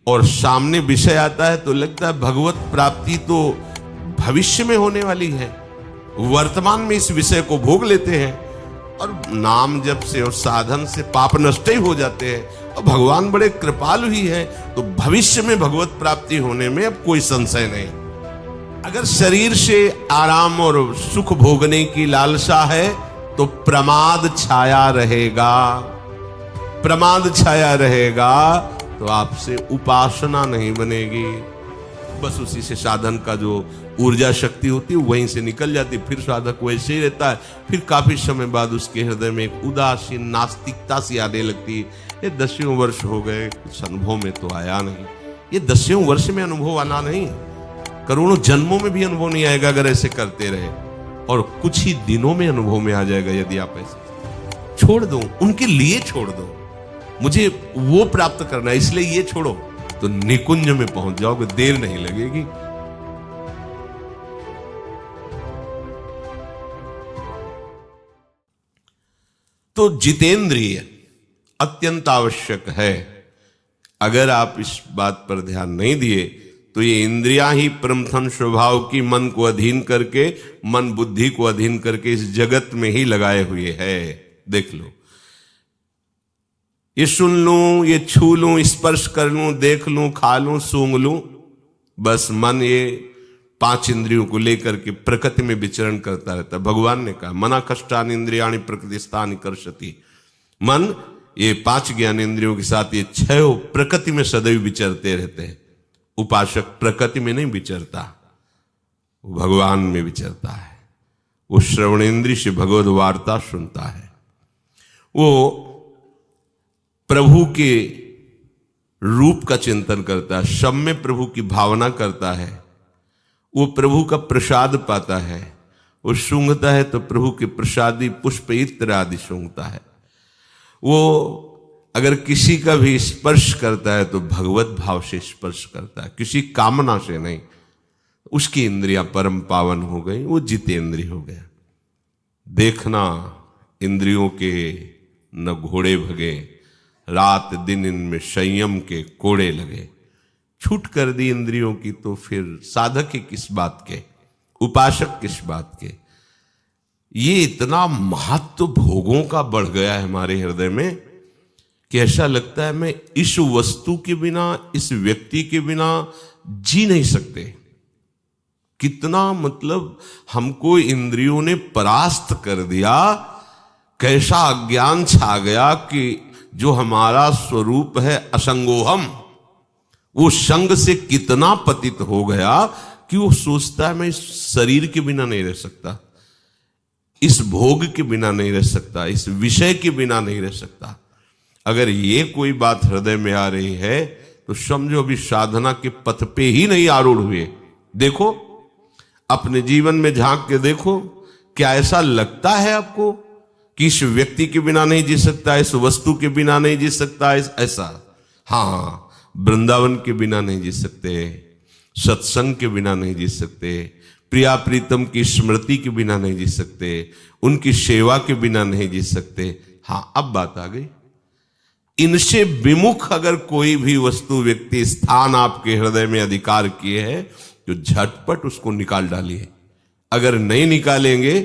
और सामने विषय आता है तो लगता है भगवत प्राप्ति तो भविष्य में होने वाली है, वर्तमान में इस विषय को भोग लेते हैं और नाम जप से और साधन से पाप नष्ट ही हो जाते हैं और भगवान बड़े कृपालु ही है, तो भविष्य में भगवत प्राप्ति होने में अब कोई संशय नहीं। अगर शरीर से आराम और सुख भोगने की लालसा है तो प्रमाद छाया रहेगा, प्रमाद छाया रहेगा तो आपसे उपासना नहीं बनेगी। बस उसी से साधन का जो ऊर्जा शक्ति होती है वहीं से निकल जाती, फिर साधक वैसे ही रहता है। फिर काफी समय बाद उसके हृदय में एक उदासीन नास्तिकता सी आने लगती है। ये 10वें वर्ष हो गए, कुछ अनुभव में तो आया नहीं। ये 10वें वर्ष में अनुभव आना नहीं, करोड़ों जन्मों में भी अनुभव नहीं आएगा अगर ऐसे करते रहे, और कुछ ही दिनों में अनुभव में आ जाएगा यदि आप ऐसे छोड़ दो, उनके लिए छोड़ दो। मुझे वो प्राप्त करना है इसलिए ये छोड़ो, तो निकुंज में पहुंच जाओगे, देर नहीं लगेगी। तो जितेंद्रिय अत्यंत आवश्यक है। अगर आप इस बात पर ध्यान नहीं दिए तो ये इंद्रियां ही प्रमथन स्वभाव की मन को अधीन करके, मन बुद्धि को अधीन करके इस जगत में ही लगाए हुए है। देख लो, ये सुन लूं, ये छू लूं, स्पर्श कर लूं, देख लूं, खा लूं, सूंघ लूं, बस मन ये 5 इंद्रियों को लेकर के प्रकृति में विचरण करता रहता है। भगवान ने कहा मना कष्टानि इंद्रियाणि प्रकृतिस्थानि कर्षति। मन ये 5 ज्ञान इंद्रियों के साथ ये 6 प्रकृति में सदैव विचरते रहते हैं। उपासक प्रकृति में नहीं विचरता, वो भगवान में विचरता है। वो श्रवणेन्द्रिय से भगवद वार्ता सुनता है, वो प्रभु के रूप का चिंतन करता है, सब में प्रभु की भावना करता है, वो प्रभु का प्रसाद पाता है, वो सूंघता है तो प्रभु के प्रसादी पुष्प इत्र आदि सूंघता है। वो अगर किसी का भी स्पर्श करता है तो भगवत भाव से स्पर्श करता है, किसी कामना से नहीं। उसकी इंद्रियां परम पावन हो गई, वो जितेंद्रिय हो गया। देखना इंद्रियों के न घोड़े भगे, रात दिन इनमें संयम के कोड़े लगे। छूट कर दी इंद्रियों की तो फिर साधक ही किस बात के, उपासक किस बात के। ये इतना महत्व भोगों का बढ़ गया है हमारे हृदय में कि ऐसा लगता है मैं इस वस्तु के बिना, इस व्यक्ति के बिना जी नहीं सकते। कितना मतलब हमको इंद्रियों ने परास्त कर दिया, कैसा अज्ञान छा गया कि जो हमारा स्वरूप है असंगोहम, वो संग से कितना पतित हो गया कि वो सोचता है मैं इस शरीर के बिना नहीं रह सकता, इस भोग के बिना नहीं रह सकता, इस विषय के बिना नहीं रह सकता। अगर ये कोई बात हृदय में आ रही है तो समझो अभी साधना के पथ पे ही नहीं आरूढ़ हुए। देखो अपने जीवन में झांक के देखो, क्या ऐसा लगता है आपको कि इस व्यक्ति के बिना नहीं जी सकता, इस वस्तु के बिना नहीं जी सकता, ऐसा? हाँ, वृंदावन के बिना नहीं जी सकते, सत्संग के बिना नहीं जी सकते, प्रिया प्रीतम की स्मृति के बिना नहीं जी सकते, उनकी सेवा के बिना नहीं जी सकते। हाँ, अब बात आ गई, इनसे विमुख अगर कोई भी वस्तु, व्यक्ति, स्थान आपके हृदय में अधिकार किए है तो झटपट उसको निकाल डालिए। अगर नहीं निकालेंगे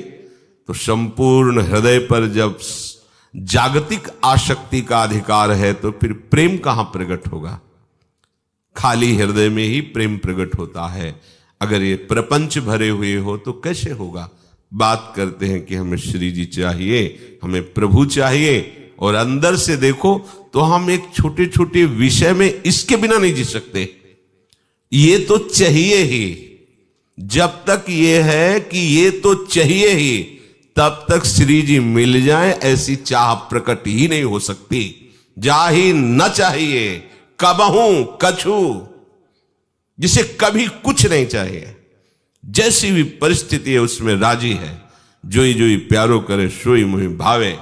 तो संपूर्ण हृदय पर जब जागतिक आसक्ति का अधिकार है तो फिर प्रेम कहां प्रकट होगा? खाली हृदय में ही प्रेम प्रकट होता है। अगर ये प्रपंच भरे हुए हो तो कैसे होगा? बात करते हैं कि हमें श्री जी चाहिए, हमें प्रभु चाहिए, और अंदर से देखो तो हम एक छोटे छोटे विषय में इसके बिना नहीं जी सकते। ये तो चाहिए ही, जब तक ये है कि ये तो चाहिए ही, तब तक श्री जी मिल जाए ऐसी चाह प्रकट ही नहीं हो सकती। जा ही न चाहिए कबहू कछु, जिसे कभी कुछ नहीं चाहिए, जैसी भी परिस्थिति है उसमें राजी है। जोई जोई प्यारो करे सोई मुहि भावे,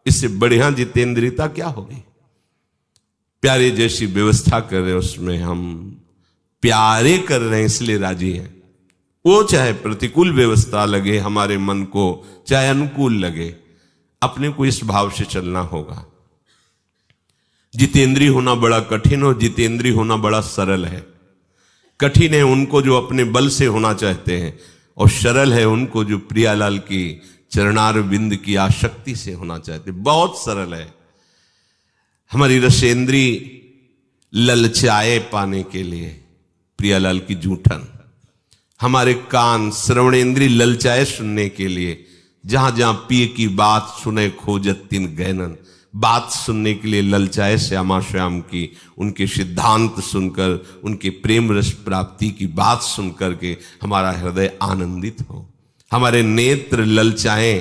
इससे बढ़िया जितेंद्रियता क्या होगी? प्यारे जैसी व्यवस्था कर रहे हैं उसमें हम प्यारे कर रहे हैं इसलिए राजी हैं। वो चाहे प्रतिकूल व्यवस्था लगे हमारे मन को, चाहे अनुकूल लगे, अपने को इस भाव से चलना होगा। जितेंद्रीय होना बड़ा कठिन और जितेंद्रीय होना बड़ा सरल है। कठिन है उनको जो अपने बल से होना चाहते हैं, और सरल है उनको जो प्रियालाल की चरणार बिंद की आसक्ति से होना चाहते। बहुत सरल है। हमारी रसेंद्री ललचाए पाने के लिए प्रियालाल की जूठन, हमारे कान श्रवणेंद्री ललचाए सुनने के लिए, जहां जहां पिए की बात सुने खोजत तिन गैनन, बात सुनने के लिए ललचाए श्यामा श्याम की, उनके सिद्धांत सुनकर, उनके प्रेम रस प्राप्ति की बात सुनकर के हमारा हृदय आनंदित हो। हमारे नेत्र ललचाए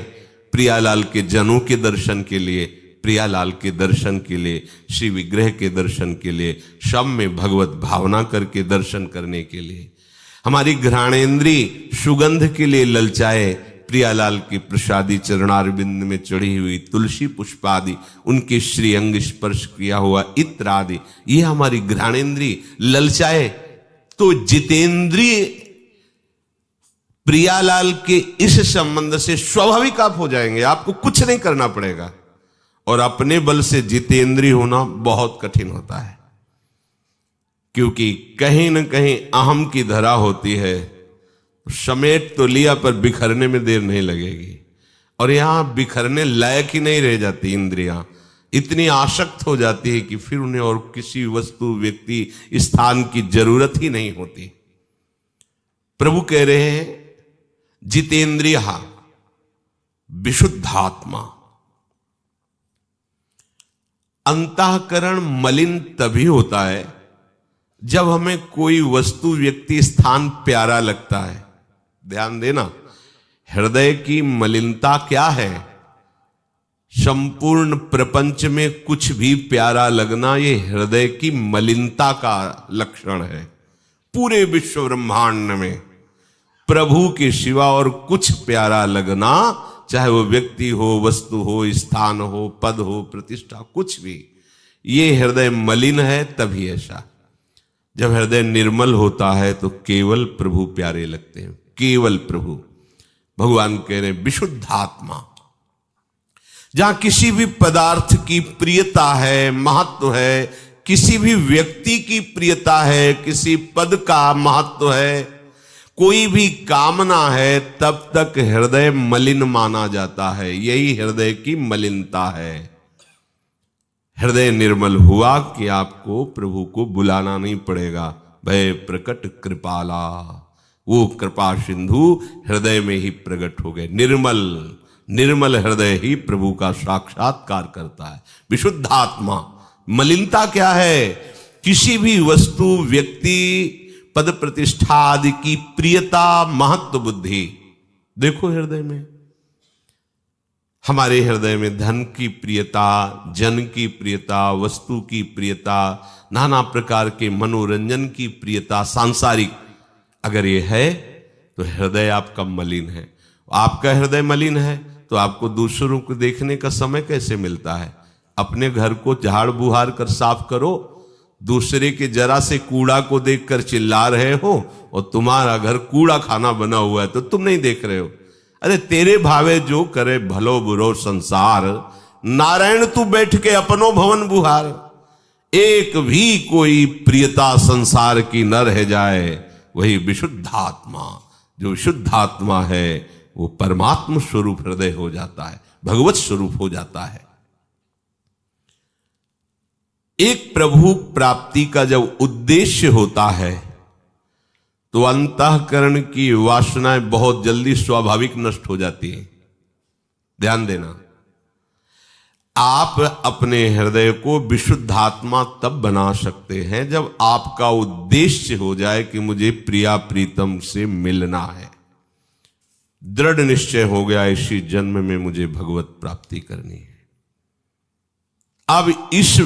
प्रियालाल के जनों के दर्शन के लिए, प्रियालाल के दर्शन के लिए, श्री विग्रह के दर्शन के लिए, सब में भगवत भावना करके दर्शन करने के लिए। हमारी घ्राणेन्द्री सुगंध के लिए ललचाए प्रियालाल की प्रसादी चरणारविंद में चढ़ी हुई तुलसी पुष्पादि, उनके श्री अंग स्पर्श किया हुआ इत्र आदि, ये हमारी घ्राणेन्द्री ललचाए। तो जितेंद्रिय प्रियालाल के इस संबंध से स्वाभाविक आप हो जाएंगे, आपको कुछ नहीं करना पड़ेगा। और अपने बल से जितेंद्रिय होना बहुत कठिन होता है, क्योंकि कहीं न कहीं अहम की धरा होती है। समेट तो लिया पर बिखरने में देर नहीं लगेगी, और यहां बिखरने लायक ही नहीं रह जाती इंद्रियां, इतनी आसक्त हो जाती है कि फिर उन्हें और किसी वस्तु व्यक्ति स्थान की जरूरत ही नहीं होती। प्रभु कह रहे हैं जितेंद्रिय विशुद्धात्मा। अंतःकरण मलिन तभी होता है जब हमें कोई वस्तु व्यक्ति स्थान प्यारा लगता है। ध्यान देना, हृदय की मलिनता क्या है? संपूर्ण प्रपंच में कुछ भी प्यारा लगना, ये हृदय की मलिनता का लक्षण है। पूरे विश्व ब्रह्मांड में प्रभु के सिवा और कुछ प्यारा लगना, चाहे वो व्यक्ति हो, वस्तु हो, स्थान हो, पद हो, प्रतिष्ठा, कुछ भी, ये हृदय मलिन है। तभी ऐसा, जब हृदय निर्मल होता है तो केवल प्रभु प्यारे लगते हैं, केवल प्रभु। भगवान कह रहे हैं विशुद्धात्मा। जहां किसी भी पदार्थ की प्रियता है, महत्व है, किसी भी व्यक्ति की प्रियता है, किसी पद का महत्व है, कोई भी कामना है, तब तक हृदय मलिन माना जाता है। यही हृदय की मलिनता है। हृदय निर्मल हुआ कि आपको प्रभु को बुलाना नहीं पड़ेगा। भय प्रकट कृपाला, वो कृपा सिंधु हृदय में ही प्रकट हो गए। निर्मल निर्मल हृदय ही प्रभु का साक्षात्कार करता है। विशुद्धात्मा। मलिनता क्या है? किसी भी वस्तु, व्यक्ति, पद प्रतिष्ठा आदि की प्रियता, महत्व बुद्धि। देखो हृदय में, हमारे हृदय में धन की प्रियता, जन की प्रियता, वस्तु की प्रियता, नाना प्रकार के मनोरंजन की प्रियता, सांसारिक, अगर ये है तो हृदय आपका मलिन है। आपका हृदय मलिन है तो आपको दूसरों को देखने का समय कैसे मिलता है? अपने घर को झाड़ बुहार कर साफ करो, दूसरे के जरा से कूड़ा को देखकर चिल्ला रहे हो, और तुम्हारा घर कूड़ा खाना बना हुआ है तो तुम नहीं देख रहे हो। अरे तेरे भावे जो करे भलो बुरो संसार, नारायण तू बैठ के अपनो भवन बुहार। एक भी कोई प्रियता संसार की न रह जाए, वही विशुद्धात्मा। जो शुद्धात्मा है वो परमात्म स्वरूप हृदय हो जाता है, भगवत स्वरूप हो जाता है। एक प्रभु प्राप्ति का जब उद्देश्य होता है तो अंतःकरण की वासनाएं बहुत जल्दी स्वाभाविक नष्ट हो जाती है। ध्यान देना, आप अपने हृदय को विशुद्धात्मा तब बना सकते हैं जब आपका उद्देश्य हो जाए कि मुझे प्रिया प्रीतम से मिलना है। दृढ़ निश्चय हो गया इसी जन्म में मुझे भगवत प्राप्ति करनी है। अब इस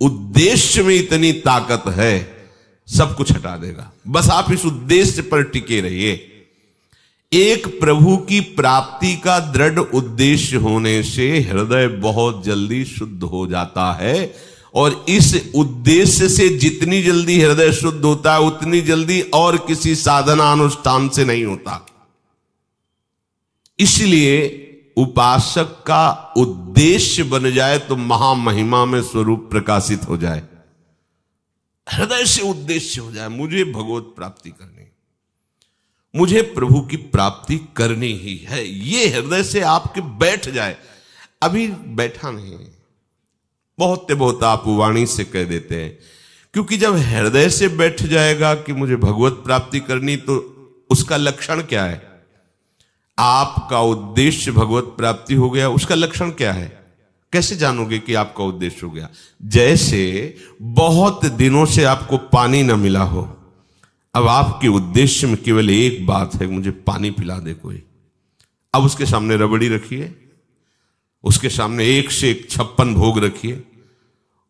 उद्देश्य में इतनी ताकत है, सब कुछ हटा देगा। बस आप इस उद्देश्य पर टिके रहिए। एक प्रभु की प्राप्ति का दृढ़ उद्देश्य होने से हृदय बहुत जल्दी शुद्ध हो जाता है, और इस उद्देश्य से जितनी जल्दी हृदय शुद्ध होता है उतनी जल्दी और किसी साधना अनुष्ठान से नहीं होता। इसलिए उपासक का उद्देश्य बन जाए तो महामहिमा में स्वरूप प्रकाशित हो जाए। हृदय से उद्देश्य हो जाए, मुझे भगवत प्राप्ति करनी, मुझे प्रभु की प्राप्ति करनी ही है, ये हृदय से आपके बैठ जाए। अभी बैठा नहीं, बहुत आप वाणी से कह देते हैं, क्योंकि जब हृदय से बैठ जाएगा कि मुझे भगवत प्राप्ति करनी, तो उसका लक्षण क्या है? आपका उद्देश्य भगवत प्राप्ति हो गया, उसका लक्षण क्या है? कैसे जानोगे कि आपका उद्देश्य हो गया? जैसे बहुत दिनों से आपको पानी न मिला हो, अब आपके उद्देश्य में केवल एक बात है, मुझे पानी पिला दे कोई। अब उसके सामने रबड़ी रखिए, उसके सामने एक से एक 56 भोग रखिए,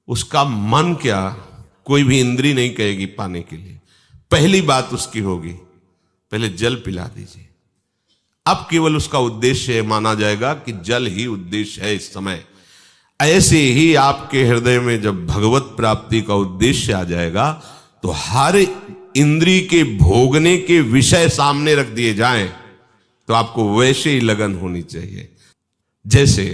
उसका मन क्या, कोई भी इंद्री नहीं कहेगी पाने के लिए। पहली बात उसकी होगी, पहले जल पिला दीजिए। अब केवल उसका उद्देश्य माना जाएगा कि जल ही उद्देश्य है इस समय। ऐसे ही आपके हृदय में जब भगवत प्राप्ति का उद्देश्य आ जाएगा, तो हर इंद्री के भोगने के विषय सामने रख दिए जाएं, तो आपको वैसे ही लगन होनी चाहिए। जैसे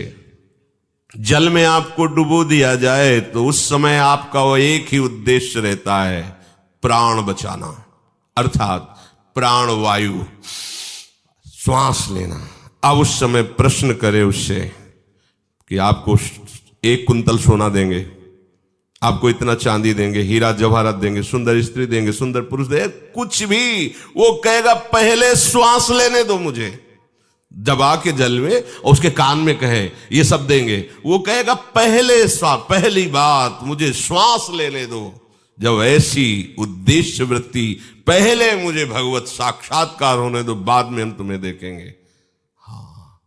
जल में आपको डुबो दिया जाए, तो उस समय आपका वो एक ही उद्देश्य रहता है, प्राण बचाना, अर्थात प्राण वायु, श्वास लेना। अब उस समय प्रश्न करे उससे कि आपको 1 कुंतल सोना देंगे, आपको इतना चांदी देंगे, हीरा जवाहरात देंगे, सुंदर स्त्री देंगे, सुंदर पुरुष देंगे, कुछ भी, वो कहेगा पहले श्वास लेने दो मुझे। जब आके जल में और उसके कान में कहे ये सब देंगे, वो कहेगा पहले पहली बात मुझे श्वास लेने दो। जब ऐसी उद्देश्य वृत्ति, पहले मुझे भगवत साक्षात्कार होने दो, बाद में हम तुम्हें देखेंगे। हाँ,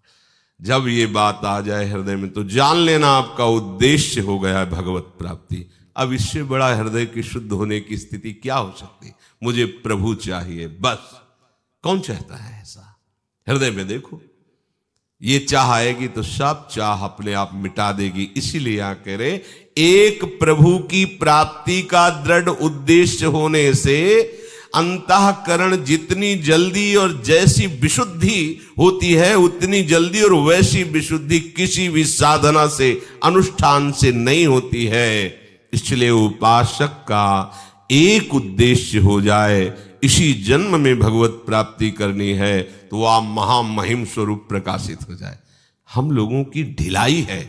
जब ये बात आ जाए हृदय में, तो जान लेना आपका उद्देश्य हो गया है भगवत प्राप्ति। अब इससे बड़ा हृदय की शुद्ध होने की स्थिति क्या हो सकती? मुझे प्रभु चाहिए, बस। कौन चाहता है ऐसा? हृदय में देखो, ये चाह आएगी तो सब चाह अपने आप मिटा देगी। इसीलिए यहां कह रहे, एक प्रभु की प्राप्ति का दृढ़ उद्देश्य होने से अंतःकरण जितनी जल्दी और जैसी विशुद्धि होती है, उतनी जल्दी और वैसी विशुद्धि किसी भी साधना से, अनुष्ठान से नहीं होती है। इसलिए उपासक का एक उद्देश्य हो जाए, इसी जन्म में भगवत प्राप्ति करनी है, तो वह महामहिम स्वरूप प्रकाशित हो जाए। हम लोगों की ढिलाई है,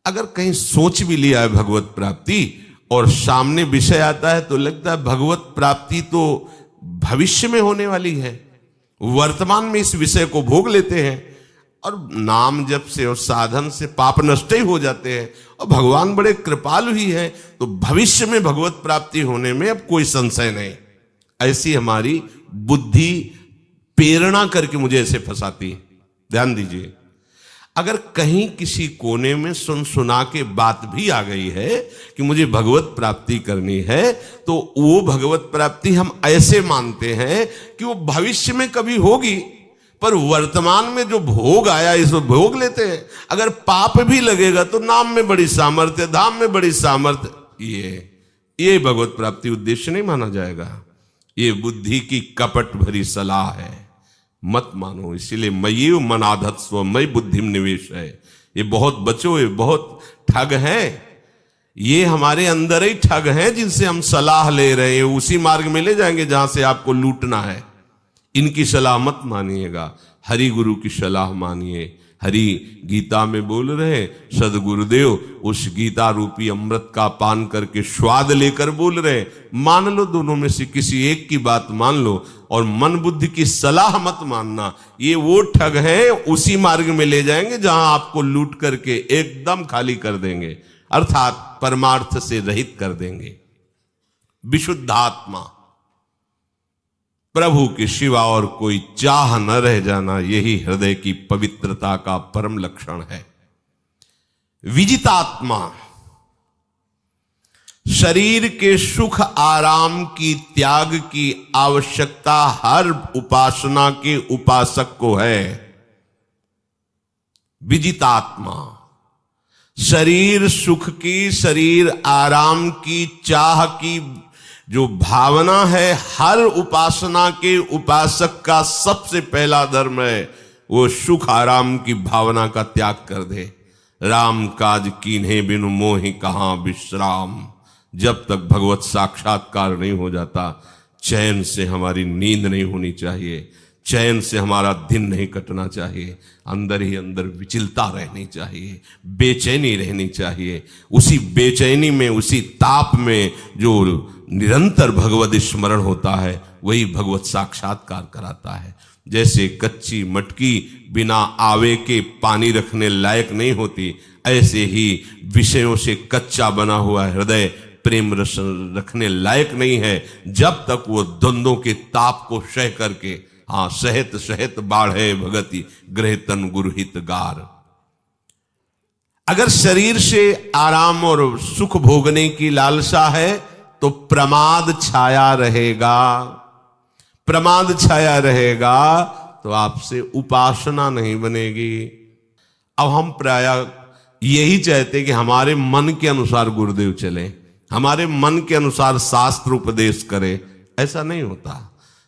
अगर कहीं सोच भी लिया है भगवत प्राप्ति और सामने विषय आता है, तो लगता है भगवत प्राप्ति तो भविष्य में होने वाली है, वर्तमान में इस विषय को भोग लेते हैं, और नाम जप से और साधन से पाप नष्ट ही हो जाते हैं, और भगवान बड़े कृपालु ही है, तो भविष्य में भगवत प्राप्ति होने में अब कोई संशय नहीं। ऐसी हमारी बुद्धि प्रेरणा करके मुझे ऐसे फंसाती है। ध्यान दीजिए, अगर कहीं किसी कोने में सुना के बात भी आ गई है कि मुझे भगवत प्राप्ति करनी है, तो वो भगवत प्राप्ति हम ऐसे मानते हैं कि वो भविष्य में कभी होगी, पर वर्तमान में जो भोग आया इसको भोग लेते हैं। अगर पाप भी लगेगा तो नाम में बड़ी सामर्थ्य, धाम में बड़ी सामर्थ्य, ये भगवत प्राप्ति उद्देश्य नहीं माना जाएगा। ये बुद्धि की कपट भरी सलाह है, मत मानो। इसीलिए मयि मन आधत्स्व, मई बुद्धि में निवेश है। ये बहुत बचो, ये बहुत ठग हैं, ये हमारे अंदर ही ठग हैं जिनसे हम सलाह ले रहे हैं, उसी मार्ग में ले जाएंगे जहां से आपको लूटना है। इनकी सलाह मत मानिएगा, हरि गुरु की सलाह मानिए। हरि गीता में बोल रहे, सदगुरुदेव उस गीता रूपी अमृत का पान करके स्वाद लेकर बोल रहे, मान लो दोनों में से किसी एक की बात मान लो, और मन बुद्धि की सलाह मत मानना। ये वो ठग हैं, उसी मार्ग में ले जाएंगे जहां आपको लूट करके एकदम खाली कर देंगे, अर्थात परमार्थ से रहित कर देंगे। विशुद्धात्मा, प्रभु के सिवा और कोई चाह न रह जाना, यही हृदय की पवित्रता का परम लक्षण है। विजितात्मा, शरीर के सुख आराम की त्याग की आवश्यकता हर उपासना के उपासक को है। विजितात्मा, शरीर सुख की, शरीर आराम की चाह की जो भावना है, हर उपासना के उपासक का सबसे पहला धर्म है। वो सुख आराम की भावना का त्याग कर दे। राम काज कीन्हे बिनु मोहि कहाँ विश्राम। जब तक भगवत साक्षात्कार नहीं हो जाता, चैन से हमारी नींद नहीं होनी चाहिए, चैन से हमारा दिन नहीं कटना चाहिए, अंदर ही अंदर विचलता रहनी चाहिए, बेचैनी रहनी चाहिए। उसी बेचैनी में, उसी ताप में जो निरंतर भगवत स्मरण होता है, वही भगवत साक्षात्कार कराता है। जैसे कच्ची मटकी बिना आवे के पानी रखने लायक नहीं होती, ऐसे ही विषयों से कच्चा बना हुआ हृदय प्रेम रस रखने लायक नहीं है, जब तक वो द्वंद्वों के ताप को सह करके, हाँ, सहत सहत बाढ़े भगति गृह तन गुरुहित गार। अगर शरीर से आराम और सुख भोगने की लालसा है तो प्रमाद छाया रहेगा। प्रमाद छाया रहेगा तो आपसे उपासना नहीं बनेगी। अब हम प्रायः यही चाहते कि हमारे मन के अनुसार गुरुदेव चले, हमारे मन के अनुसार शास्त्र उपदेश करे। ऐसा नहीं होता।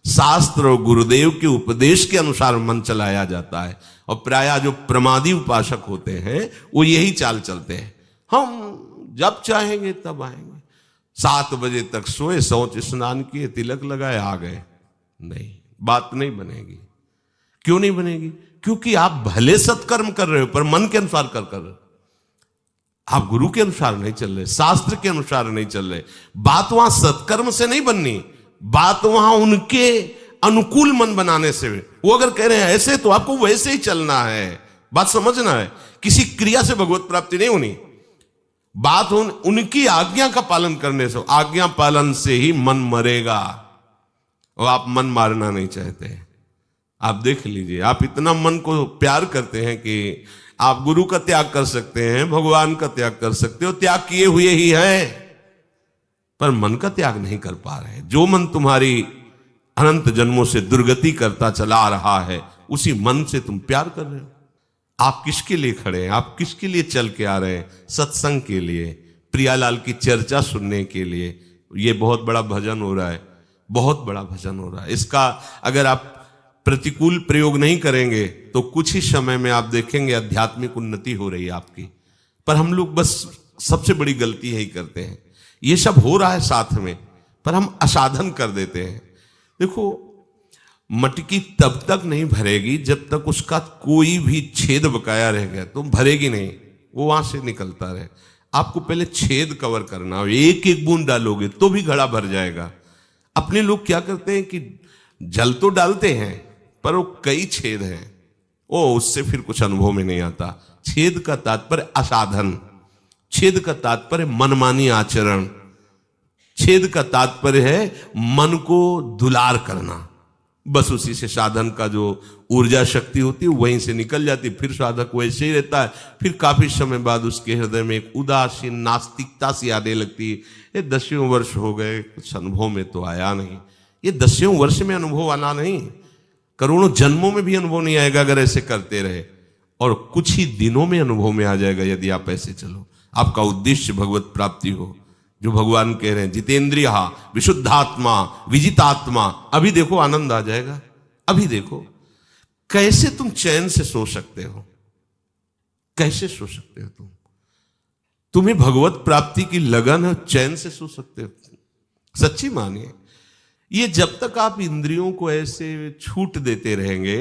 शास्त्र और गुरुदेव के उपदेश के अनुसार मन चलाया जाता है। और प्रायः जो प्रमादी उपासक होते हैं वो यही चाल चलते हैं, हम जब चाहेंगे तब आएंगे, 7 बजे तक सोए, शौच स्नान किए, तिलक लगाए, आ गए। नहीं, बात नहीं बनेगी। क्यों नहीं बनेगी? क्योंकि आप भले सत्कर्म कर रहे हो पर मन के अनुसार कर रहे हो। आप गुरु के अनुसार नहीं चल रहे, शास्त्र के अनुसार नहीं चल रहे। बात वहां सत्कर्म से नहीं बननी, बात वहां उनके अनुकूल मन बनाने से। वो अगर कह रहे हैं ऐसे, तो आपको वैसे ही चलना है। बात समझना है, किसी क्रिया से भगवत प्राप्ति नहीं होनी। बात उनकी आज्ञा का पालन करने से, आज्ञा पालन से ही मन मरेगा। और आप मन मारना नहीं चाहते। आप देख लीजिए, आप इतना मन को प्यार करते हैं कि आप गुरु का त्याग कर सकते हैं, भगवान का त्याग कर सकते हो, त्याग किए हुए ही हैं, पर मन का त्याग नहीं कर पा रहे। जो मन तुम्हारी अनंत जन्मों से दुर्गति करता चला रहा है, उसी मन से तुम प्यार कर रहे हो। आप किसके लिए खड़े हैं? आप किसके लिए चल के आ रहे हैं? सत्संग के लिए, प्रियालाल की चर्चा सुनने के लिए। ये बहुत बड़ा भजन हो रहा है, बहुत बड़ा भजन हो रहा है। इसका अगर आप प्रतिकूल प्रयोग नहीं करेंगे तो कुछ ही समय में आप देखेंगे आध्यात्मिक उन्नति हो रही है आपकी। पर हम लोग बस सबसे बड़ी गलती यही करते हैं, ये सब हो रहा है साथ में, पर हम असाधन कर देते हैं। देखो, मटकी तब तक नहीं भरेगी जब तक उसका कोई भी छेद बकाया रह गया, तो भरेगी नहीं, वो वहां से निकलता रहे। आपको पहले छेद कवर करना हो, एक एक बूंद डालोगे तो भी घड़ा भर जाएगा। अपने लोग क्या करते हैं कि जल तो डालते हैं पर वो कई छेद हैं, ओ उससे फिर कुछ अनुभव में नहीं आता। छेद का तात्पर्य असाधन, छेद का तात्पर्य मनमानी आचरण, छेद का तात्पर्य है मन को दुलार करना। बस उसी से साधन का जो ऊर्जा शक्ति होती है वहीं से निकल जाती, फिर साधक वैसे ही रहता है। फिर काफी समय बाद उसके हृदय में एक उदासीन नास्तिकता सी आने लगती है। ये 10वें वर्ष हो गए, कुछ अनुभव में तो आया नहीं। ये 10वें वर्ष में अनुभव आना नहीं, करोड़ों जन्मों में भी अनुभव नहीं आएगा अगर ऐसे करते रहे, और कुछ ही दिनों में अनुभव में आ जाएगा यदि आप ऐसे चलो। आपका उद्देश्य भगवत प्राप्ति हो, जो भगवान कह रहे हैं जितेंद्रिय विशुद्धात्मा विजितात्मा। अभी देखो आनंद आ जाएगा। अभी देखो कैसे तुम चैन से सो सकते हो, कैसे सो सकते हो तुम्हें भगवत प्राप्ति की लगन है, चैन से सो सकते हो। सच्ची मानिए, ये जब तक आप इंद्रियों को ऐसे छूट देते रहेंगे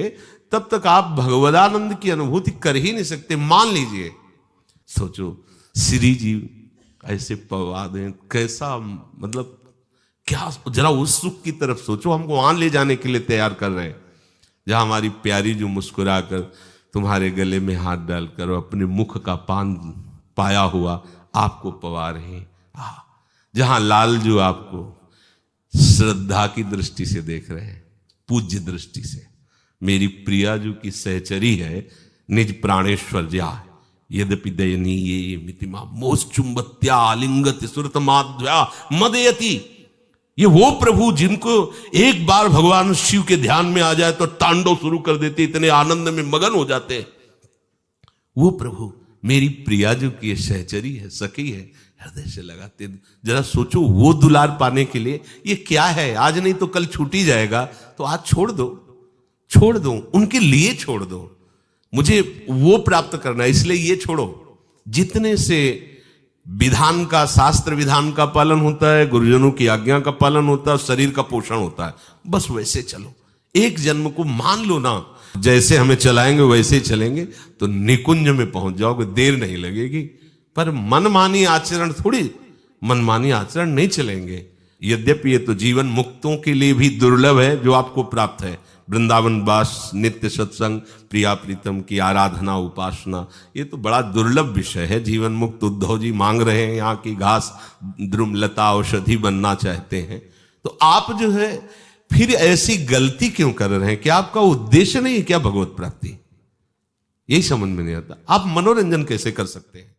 तब तक आप भगवदानंद की अनुभूति कर ही नहीं सकते। मान लीजिए, सोचो श्री जी ऐसे पवा दें, कैसा मतलब क्या, जरा उस सुख की तरफ सोचो। हमको वहां ले जाने के लिए तैयार कर रहे हैं, जहां हमारी प्यारी जो मुस्कुराकर तुम्हारे गले में हाथ डालकर अपने मुख का पान पाया हुआ आपको पवा रहे हैं, जहां लाल जो आपको श्रद्धा की दृष्टि से देख रहे हैं, पूज्य दृष्टि से। मेरी प्रिया जो की सहचरी है, निज प्राणेश्वर जा यद्यपि दयनीये मितिमा मोश्चुंबत्या आलिंगत सुरतमाध्या मदयति। ये वो प्रभु जिनको एक बार भगवान शिव के ध्यान में आ जाए तो तांडव शुरू कर देते, इतने आनंद में मगन हो जाते। वो प्रभु मेरी प्रिया जो की सहचरी है, सखी है, हृदय से लगाते। जरा सोचो, वो दुलार पाने के लिए ये क्या है, आज नहीं तो कल छूट ही जाएगा, तो आज छोड़ दो। छोड़ दो, उनके लिए छोड़ दो। मुझे वो प्राप्त करना है, इसलिए ये छोड़ो। जितने से विधान का, शास्त्र विधान का पालन होता है, गुरुजनों की आज्ञा का पालन होता है, शरीर का पोषण होता है, बस वैसे चलो। एक जन्म को मान लो ना, जैसे हमें चलाएंगे वैसे ही चलेंगे तो निकुंज में पहुंच जाओगे, देर नहीं लगेगी। पर मनमानी आचरण थोड़ी, मनमानी आचरण नहीं चलेंगे। यद्यपि ये तो जीवन मुक्तों के लिए भी दुर्लभ है जो आपको प्राप्त है, वृंदावन वास, नित्य सत्संग, प्रिया प्रीतम की आराधना, उपासना, ये तो बड़ा दुर्लभ विषय है। जीवन मुक्त उद्धव जी मांग रहे हैं, यहाँ की घास द्रुम लता औषधि बनना चाहते हैं। तो आप जो है फिर ऐसी गलती क्यों कर रहे हैं? क्या आपका उद्देश्य नहीं है क्या भगवत प्राप्ति? यही समझ में नहीं आता। आप मनोरंजन कैसे कर सकते हैं?